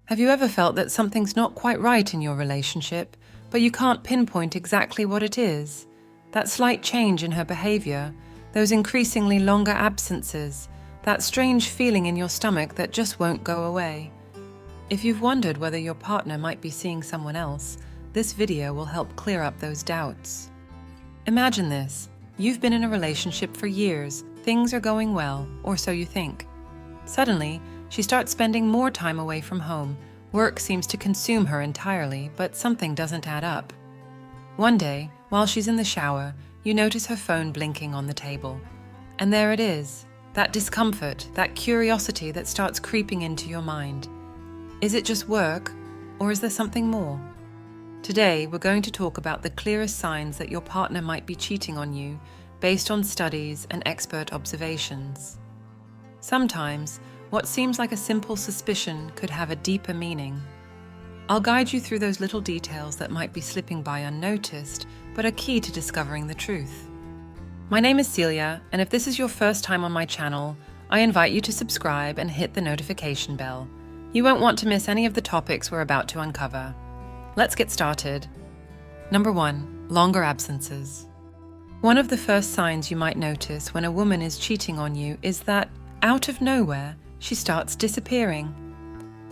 Have you ever felt that something's not quite right in your relationship, but you can't pinpoint exactly what it is? That slight change in her behavior, those increasingly longer absences, that strange feeling in your stomach that just won't go away. If you've wondered whether your partner might be seeing someone else, this video will help clear up those doubts. Imagine this. You've been in a relationship for years, things are going well, or so you think. Suddenly, she starts spending more time away from home. Work seems to consume her entirely, but something doesn't add up. One day, while she's in the shower, you notice her phone blinking on the table. And there it is, that discomfort, that curiosity that starts creeping into your mind. Is it just work, or is there something more? Today, we're going to talk about the clearest signs that your partner might be cheating on you, based on studies and expert observations. Sometimes, what seems like a simple suspicion could have a deeper meaning. I'll guide you through those little details that might be slipping by unnoticed, but are key to discovering the truth. My name is Celia, and if this is your first time on my channel, I invite you to subscribe and hit the notification bell. You won't want to miss any of the topics we're about to uncover. Let's get started. Number 1. Longer absences. One of the first signs you might notice when a woman is cheating on you is that, out of nowhere, she starts disappearing.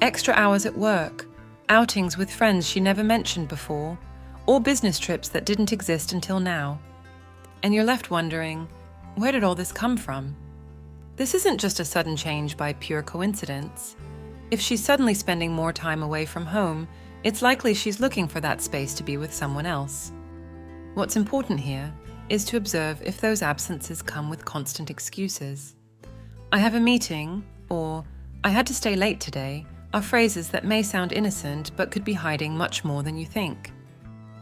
Extra hours at work, outings with friends she never mentioned before, or business trips that didn't exist until now. And you're left wondering, where did all this come from? This isn't just a sudden change by pure coincidence. If she's suddenly spending more time away from home, it's likely she's looking for that space to be with someone else. What's important here is to observe if those absences come with constant excuses. I have a meeting, or I had to stay late today, are phrases that may sound innocent but could be hiding much more than you think.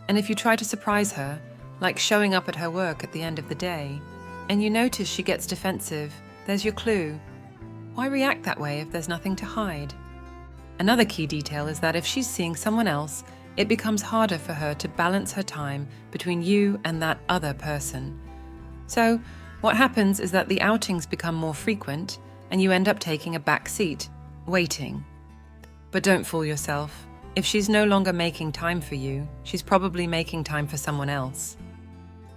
And if you try to surprise her, like showing up at her work at the end of the day, and you notice she gets defensive, there's your clue. Why react that way if there's nothing to hide? Another key detail is that if she's seeing someone else, it becomes harder for her to balance her time between you and that other person. So, what happens is that the outings become more frequent, and you end up taking a back seat, waiting. But don't fool yourself. If she's no longer making time for you, she's probably making time for someone else.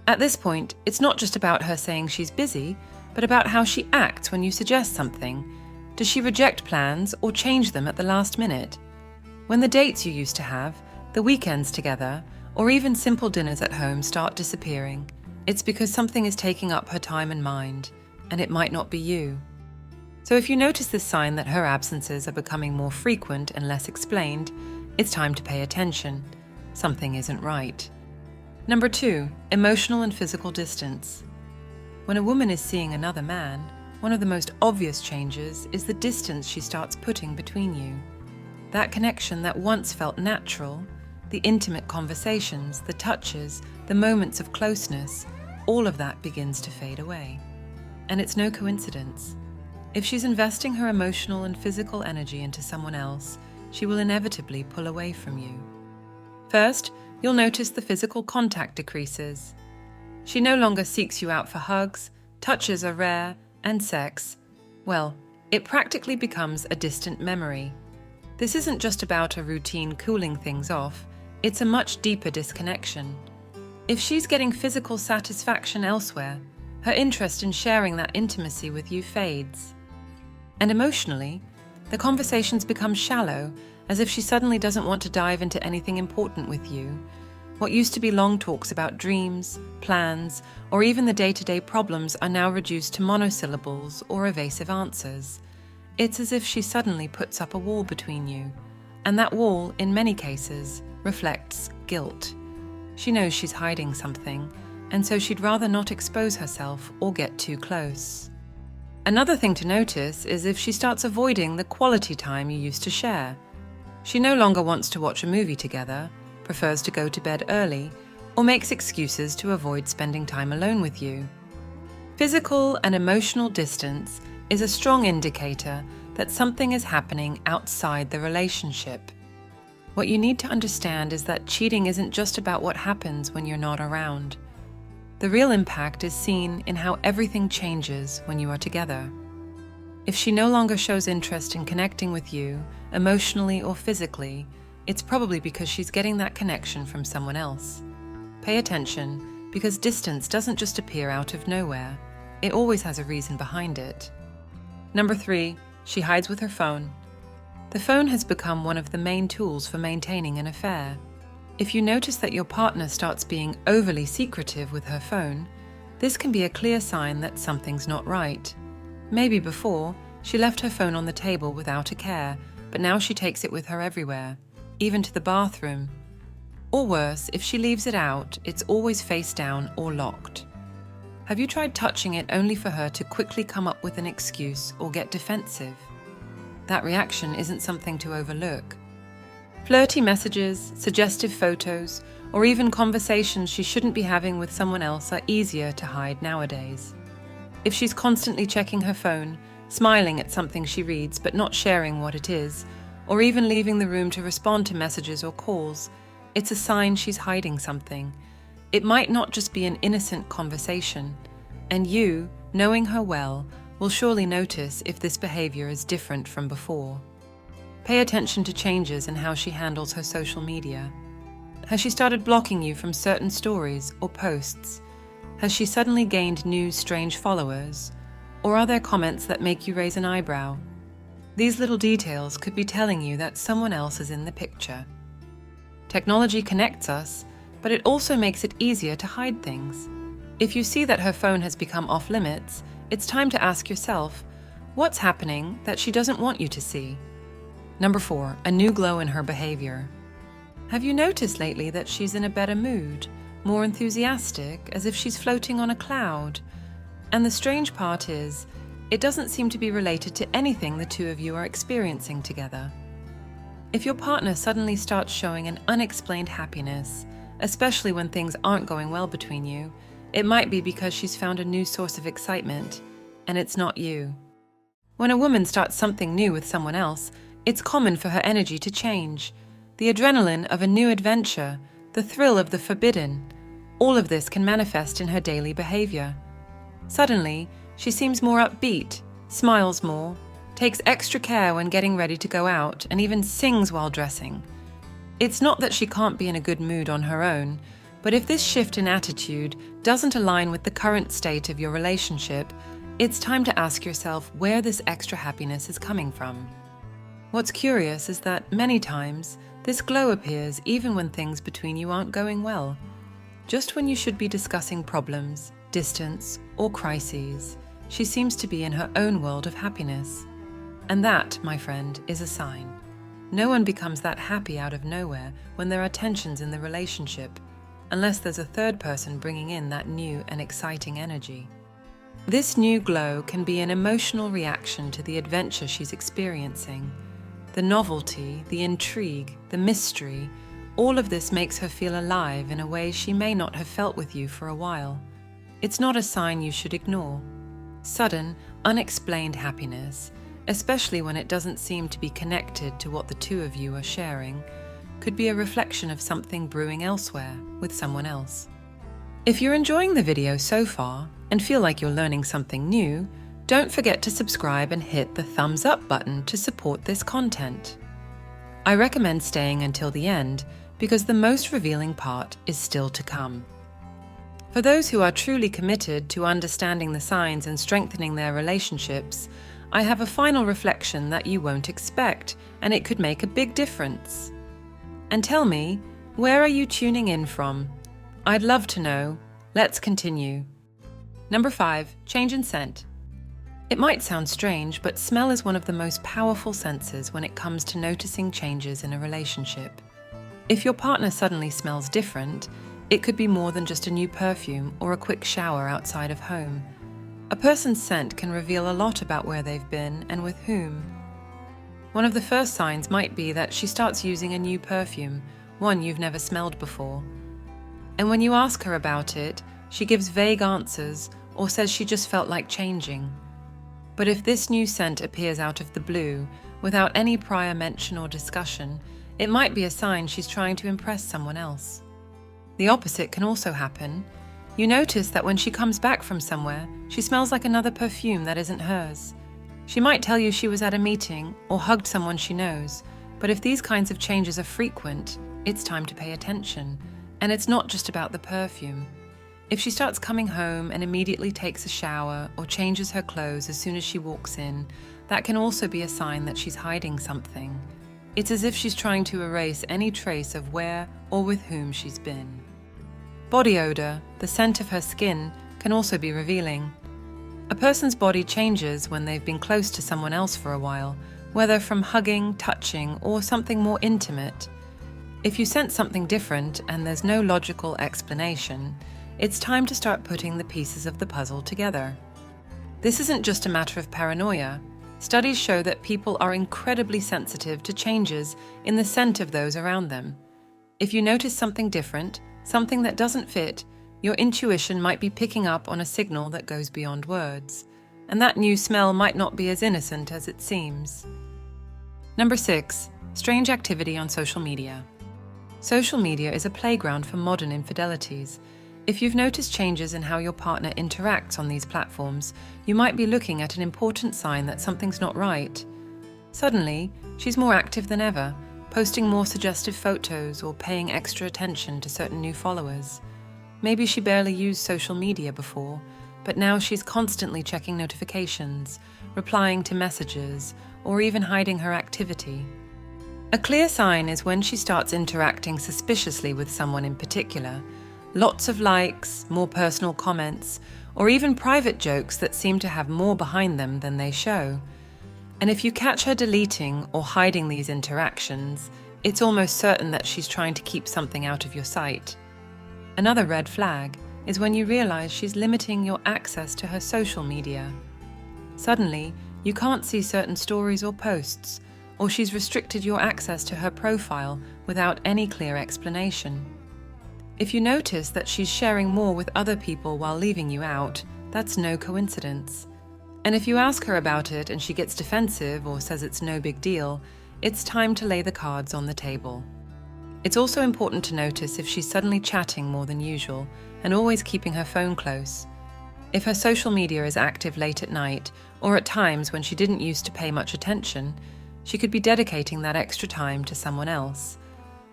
At this point, it's not just about her saying she's busy, but about how she acts when you suggest something. Does she reject plans or change them at the last minute? When the dates you used to have, the weekends together, or even simple dinners at home start disappearing, it's because something is taking up her time and mind, and it might not be you. So if you notice this sign that her absences are becoming more frequent and less explained, it's time to pay attention. Something isn't right. Number 2, emotional and physical distance. When a woman is seeing another man, one of the most obvious changes is the distance she starts putting between you. That connection that once felt natural, the intimate conversations, the touches, the moments of closeness, all of that begins to fade away. And it's no coincidence. If she's investing her emotional and physical energy into someone else, she will inevitably pull away from you. First, you'll notice the physical contact decreases. She no longer seeks you out for hugs, touches are rare, and sex, well, it practically becomes a distant memory. This isn't just about a routine cooling things off, it's a much deeper disconnection. If she's getting physical satisfaction elsewhere, her interest in sharing that intimacy with you fades. And emotionally, the conversations become shallow, as if she suddenly doesn't want to dive into anything important with you. What used to be long talks about dreams, plans, or even the day-to-day problems are now reduced to monosyllables or evasive answers. It's as if she suddenly puts up a wall between you, and that wall, in many cases, reflects guilt. She knows she's hiding something, and so she'd rather not expose herself or get too close. Another thing to notice is if she starts avoiding the quality time you used to share. She no longer wants to watch a movie together, prefers to go to bed early, or makes excuses to avoid spending time alone with you. Physical and emotional distance is a strong indicator that something is happening outside the relationship. What you need to understand is that cheating isn't just about what happens when you're not around. The real impact is seen in how everything changes when you are together. If she no longer shows interest in connecting with you, emotionally or physically, it's probably because she's getting that connection from someone else. Pay attention, because distance doesn't just appear out of nowhere. It always has a reason behind it. Number 3, she hides with her phone. The phone has become one of the main tools for maintaining an affair. If you notice that your partner starts being overly secretive with her phone, this can be a clear sign that something's not right. Maybe before, she left her phone on the table without a care, but now she takes it with her everywhere, even to the bathroom. Or worse, if she leaves it out, it's always face down or locked. Have you tried touching it only for her to quickly come up with an excuse or get defensive? That reaction isn't something to overlook. Flirty messages, suggestive photos, or even conversations she shouldn't be having with someone else are easier to hide nowadays. If she's constantly checking her phone, smiling at something she reads but not sharing what it is, or even leaving the room to respond to messages or calls, it's a sign she's hiding something. It might not just be an innocent conversation, and you, knowing her well, will surely notice if this behavior is different from before. Pay attention to changes in how she handles her social media. Has she started blocking you from certain stories or posts? Has she suddenly gained new strange followers? Or are there comments that make you raise an eyebrow? These little details could be telling you that someone else is in the picture. Technology connects us, but it also makes it easier to hide things. If you see that her phone has become off limits, it's time to ask yourself, what's happening that she doesn't want you to see? Number 4, a new glow in her behavior. Have you noticed lately that she's in a better mood, more enthusiastic, as if she's floating on a cloud? And the strange part is, it doesn't seem to be related to anything the two of you are experiencing together. If your partner suddenly starts showing an unexplained happiness, especially when things aren't going well between you, it might be because she's found a new source of excitement, and it's not you. When a woman starts something new with someone else, it's common for her energy to change. The adrenaline of a new adventure, the thrill of the forbidden, all of this can manifest in her daily behavior. Suddenly, she seems more upbeat, smiles more, takes extra care when getting ready to go out, and even sings while dressing. It's not that she can't be in a good mood on her own, but if this shift in attitude doesn't align with the current state of your relationship, it's time to ask yourself where this extra happiness is coming from. What's curious is that many times, this glow appears even when things between you aren't going well. Just when you should be discussing problems, distance, or crises, she seems to be in her own world of happiness. And that, my friend, is a sign. No one becomes that happy out of nowhere when there are tensions in the relationship, unless there's a third person bringing in that new and exciting energy. This new glow can be an emotional reaction to the adventure she's experiencing. The novelty, the intrigue, the mystery, all of this makes her feel alive in a way she may not have felt with you for a while. It's not a sign you should ignore. Sudden, unexplained happiness, especially when it doesn't seem to be connected to what the two of you are sharing, could be a reflection of something brewing elsewhere with someone else. If you're enjoying the video so far and feel like you're learning something new, don't forget to subscribe and hit the thumbs up button to support this content. I recommend staying until the end because the most revealing part is still to come. For those who are truly committed to understanding the signs and strengthening their relationships, I have a final reflection that you won't expect, and it could make a big difference. And tell me, where are you tuning in from? I'd love to know. Let's continue. Number 5, change in scent. It might sound strange, but smell is one of the most powerful senses when it comes to noticing changes in a relationship. If your partner suddenly smells different, it could be more than just a new perfume or a quick shower outside of home. A person's scent can reveal a lot about where they've been and with whom. One of the first signs might be that she starts using a new perfume, one you've never smelled before. And when you ask her about it, she gives vague answers or says she just felt like changing. But if this new scent appears out of the blue, without any prior mention or discussion, it might be a sign she's trying to impress someone else. The opposite can also happen. You notice that when she comes back from somewhere, she smells like another perfume that isn't hers. She might tell you she was at a meeting or hugged someone she knows, but if these kinds of changes are frequent, it's time to pay attention. And it's not just about the perfume. If she starts coming home and immediately takes a shower or changes her clothes as soon as she walks in, that can also be a sign that she's hiding something. It's as if she's trying to erase any trace of where or with whom she's been. Body odor, the scent of her skin, can also be revealing. A person's body changes when they've been close to someone else for a while, whether from hugging, touching, or something more intimate. If you sense something different and there's no logical explanation, it's time to start putting the pieces of the puzzle together. This isn't just a matter of paranoia. Studies show that people are incredibly sensitive to changes in the scent of those around them. If you notice something different, something that doesn't fit, your intuition might be picking up on a signal that goes beyond words. And that new smell might not be as innocent as it seems. Number 6. Strange activity on social media. Social media is a playground for modern infidelities. If you've noticed changes in how your partner interacts on these platforms, you might be looking at an important sign that something's not right. Suddenly, she's more active than ever, posting more suggestive photos or paying extra attention to certain new followers. Maybe she barely used social media before, but now she's constantly checking notifications, replying to messages, or even hiding her activity. A clear sign is when she starts interacting suspiciously with someone in particular. Lots of likes, more personal comments, or even private jokes that seem to have more behind them than they show. And if you catch her deleting or hiding these interactions, it's almost certain that she's trying to keep something out of your sight. Another red flag is when you realize she's limiting your access to her social media. Suddenly, you can't see certain stories or posts, or she's restricted your access to her profile without any clear explanation. If you notice that she's sharing more with other people while leaving you out, that's no coincidence. And if you ask her about it and she gets defensive or says it's no big deal, it's time to lay the cards on the table. It's also important to notice if she's suddenly chatting more than usual and always keeping her phone close. If her social media is active late at night or at times when she didn't used to pay much attention, she could be dedicating that extra time to someone else.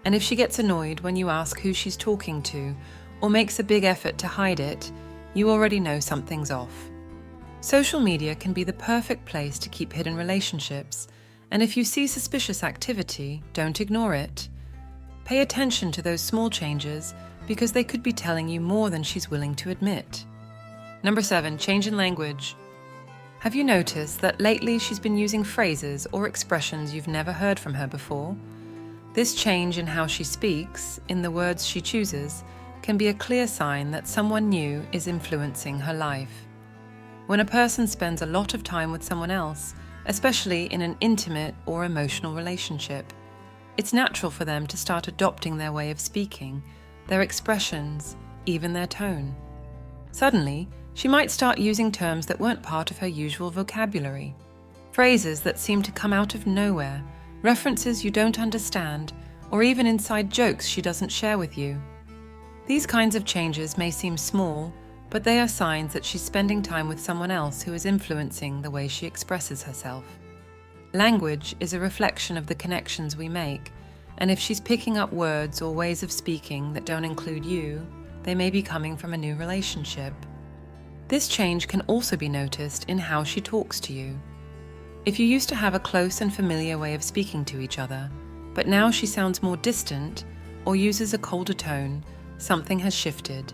And if she gets annoyed when you ask who she's talking to or makes a big effort to hide it, you already know something's off. Social media can be the perfect place to keep hidden relationships, and if you see suspicious activity, don't ignore it. Pay attention to those small changes because they could be telling you more than she's willing to admit. Number 7, change in language. Have you noticed that lately she's been using phrases or expressions you've never heard from her before? This change in how she speaks, in the words she chooses, can be a clear sign that someone new is influencing her life. When a person spends a lot of time with someone else, especially in an intimate or emotional relationship, it's natural for them to start adopting their way of speaking, their expressions, even their tone. Suddenly, she might start using terms that weren't part of her usual vocabulary, phrases that seem to come out of nowhere, references you don't understand, or even inside jokes she doesn't share with you. These kinds of changes may seem small, but they are signs that she's spending time with someone else who is influencing the way she expresses herself. Language is a reflection of the connections we make, and if she's picking up words or ways of speaking that don't include you, they may be coming from a new relationship. This change can also be noticed in how she talks to you. If you used to have a close and familiar way of speaking to each other, but now she sounds more distant or uses a colder tone, something has shifted.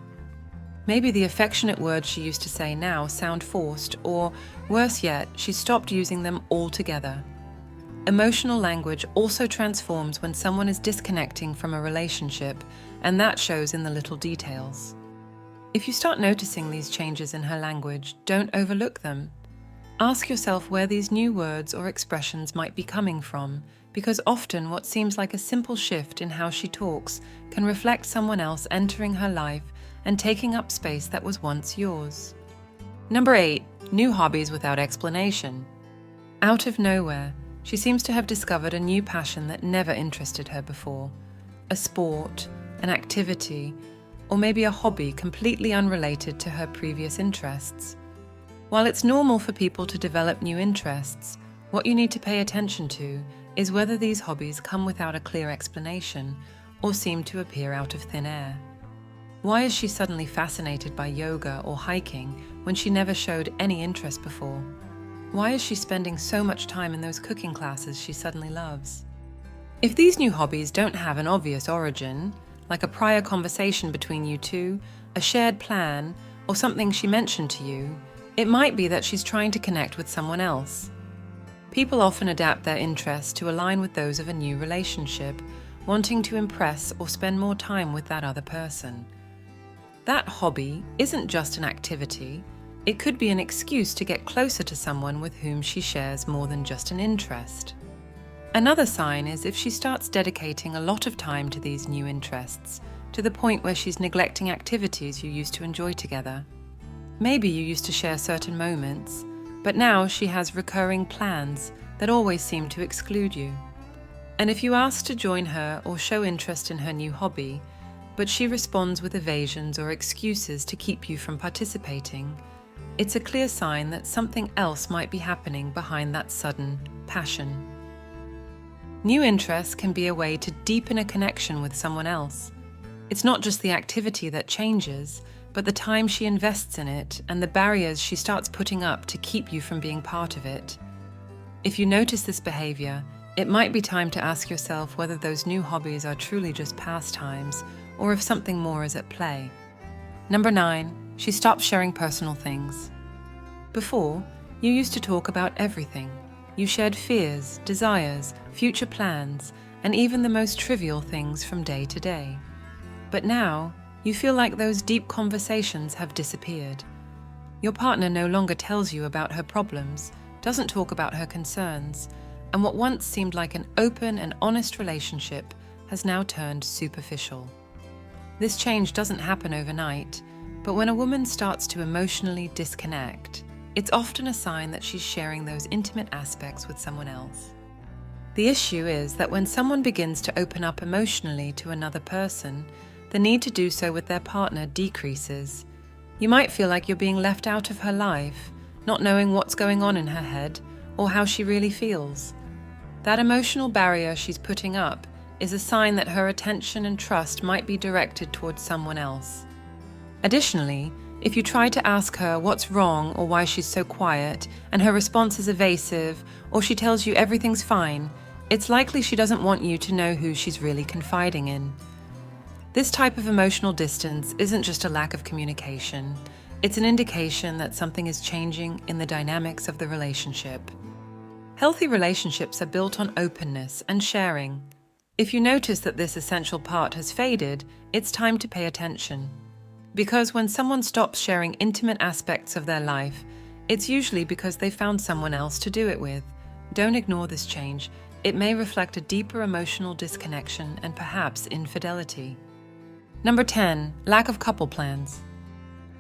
Maybe the affectionate words she used to say now sound forced, or worse yet, she stopped using them altogether. Emotional language also transforms when someone is disconnecting from a relationship, and that shows in the little details. If you start noticing these changes in her language, don't overlook them. Ask yourself where these new words or expressions might be coming from, because often what seems like a simple shift in how she talks can reflect someone else entering her life and taking up space that was once yours. Number 8, new hobbies without explanation. Out of nowhere, she seems to have discovered a new passion that never interested her before. A sport, an activity, or maybe a hobby completely unrelated to her previous interests. While it's normal for people to develop new interests, what you need to pay attention to is whether these hobbies come without a clear explanation or seem to appear out of thin air. Why is she suddenly fascinated by yoga or hiking when she never showed any interest before? Why is she spending so much time in those cooking classes she suddenly loves? If these new hobbies don't have an obvious origin, like a prior conversation between you two, a shared plan, or something she mentioned to you, it might be that she's trying to connect with someone else. People often adapt their interests to align with those of a new relationship, wanting to impress or spend more time with that other person. That hobby isn't just an activity, it could be an excuse to get closer to someone with whom she shares more than just an interest. Another sign is if she starts dedicating a lot of time to these new interests, to the point where she's neglecting activities you used to enjoy together. Maybe you used to share certain moments, but now she has recurring plans that always seem to exclude you. And if you ask to join her or show interest in her new hobby, but she responds with evasions or excuses to keep you from participating, it's a clear sign that something else might be happening behind that sudden passion. New interests can be a way to deepen a connection with someone else. It's not just the activity that changes, but the time she invests in it and the barriers she starts putting up to keep you from being part of it. If you notice this behavior, it might be time to ask yourself whether those new hobbies are truly just pastimes or if something more is at play. Number 9, she stops sharing personal things. Before, you used to talk about everything. You shared fears, desires, future plans, and even the most trivial things from day to day. But now, you feel like those deep conversations have disappeared. Your partner no longer tells you about her problems, doesn't talk about her concerns, and what once seemed like an open and honest relationship has now turned superficial. This change doesn't happen overnight, but when a woman starts to emotionally disconnect, it's often a sign that she's sharing those intimate aspects with someone else. The issue is that when someone begins to open up emotionally to another person, the need to do so with their partner decreases. You might feel like you're being left out of her life, not knowing what's going on in her head or how she really feels. That emotional barrier she's putting up is a sign that her attention and trust might be directed towards someone else. Additionally, if you try to ask her what's wrong or why she's so quiet, and her response is evasive, or she tells you everything's fine, it's likely she doesn't want you to know who she's really confiding in. This type of emotional distance isn't just a lack of communication, it's an indication that something is changing in the dynamics of the relationship. Healthy relationships are built on openness and sharing. If you notice that this essential part has faded, it's time to pay attention. Because when someone stops sharing intimate aspects of their life, it's usually because they found someone else to do it with. Don't ignore this change. It may reflect a deeper emotional disconnection and perhaps infidelity. Number 10, lack of couple plans.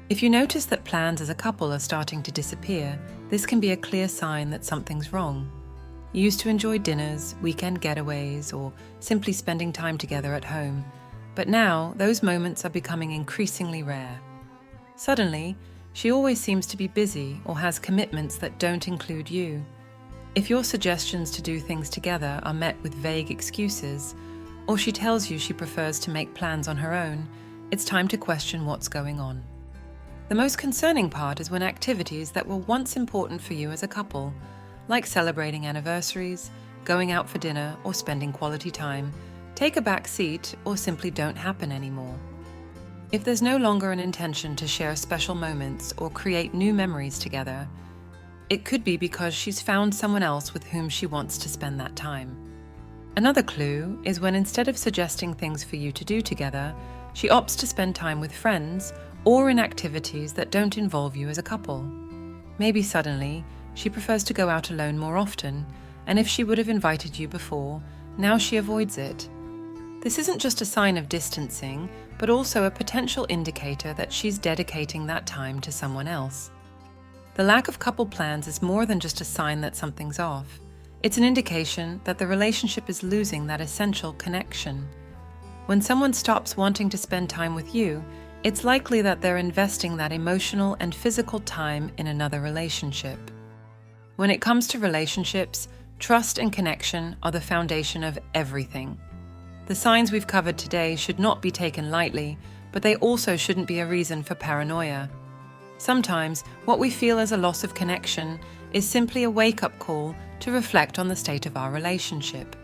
If you notice that plans as a couple are starting to disappear, this can be a clear sign that something's wrong. You used to enjoy dinners, weekend getaways, or simply spending time together at home. But now, those moments are becoming increasingly rare. Suddenly, she always seems to be busy or has commitments that don't include you. If your suggestions to do things together are met with vague excuses, or she tells you she prefers to make plans on her own, it's time to question what's going on. The most concerning part is when activities that were once important for you as a couple, like celebrating anniversaries, going out for dinner, or spending quality time, take a back seat or simply don't happen anymore. If there's no longer an intention to share special moments or create new memories together, it could be because she's found someone else with whom she wants to spend that time. Another clue is when instead of suggesting things for you to do together, she opts to spend time with friends or in activities that don't involve you as a couple. Maybe suddenly, she prefers to go out alone more often, and if she would have invited you before, now she avoids it. This isn't just a sign of distancing, but also a potential indicator that she's dedicating that time to someone else. The lack of couple plans is more than just a sign that something's off. It's an indication that the relationship is losing that essential connection. When someone stops wanting to spend time with you, it's likely that they're investing that emotional and physical time in another relationship. When it comes to relationships, trust and connection are the foundation of everything. The signs we've covered today should not be taken lightly, but they also shouldn't be a reason for paranoia. Sometimes, what we feel as a loss of connection is simply a wake-up call to reflect on the state of our relationship.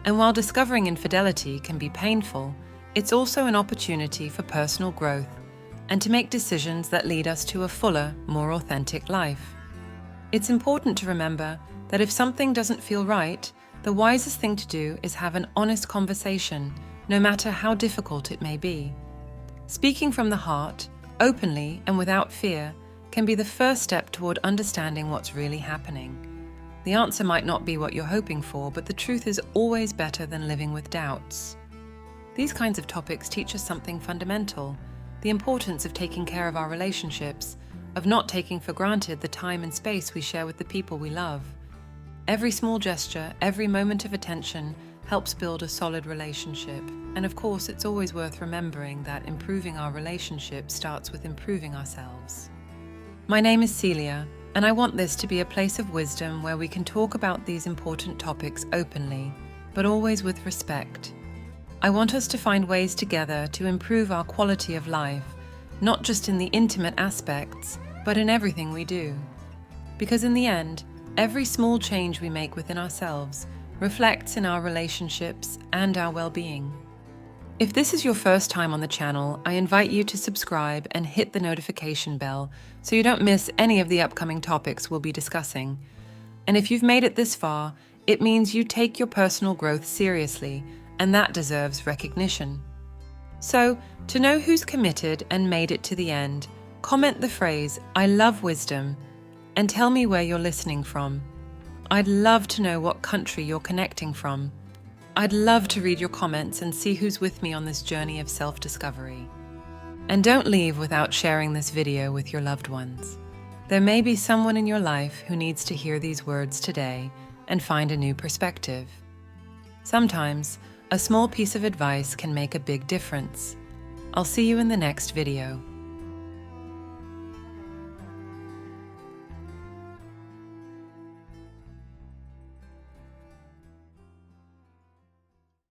And while discovering infidelity can be painful, it's also an opportunity for personal growth and to make decisions that lead us to a fuller, more authentic life. It's important to remember that if something doesn't feel right, the wisest thing to do is have an honest conversation, no matter how difficult it may be. Speaking from the heart, openly and without fear, can be the first step toward understanding what's really happening. The answer might not be what you're hoping for, but the truth is always better than living with doubts. These kinds of topics teach us something fundamental: the importance of taking care of our relationships, of not taking for granted the time and space we share with the people we love. Every small gesture, every moment of attention helps build a solid relationship. And of course, it's always worth remembering that improving our relationship starts with improving ourselves. My name is Celia, and I want this to be a place of wisdom where we can talk about these important topics openly, but always with respect. I want us to find ways together to improve our quality of life, not just in the intimate aspects, but in everything we do. Because in the end, every small change we make within ourselves reflects in our relationships and our well-being. If this is your first time on the channel, I invite you to subscribe and hit the notification bell so you don't miss any of the upcoming topics we'll be discussing. And if you've made it this far, it means you take your personal growth seriously, and that deserves recognition. So, to know who's committed and made it to the end, comment the phrase, "I love wisdom," and tell me where you're listening from. I'd love to know what country you're connecting from. I'd love to read your comments and see who's with me on this journey of self-discovery. And don't leave without sharing this video with your loved ones. There may be someone in your life who needs to hear these words today and find a new perspective. Sometimes, a small piece of advice can make a big difference. I'll see you in the next video.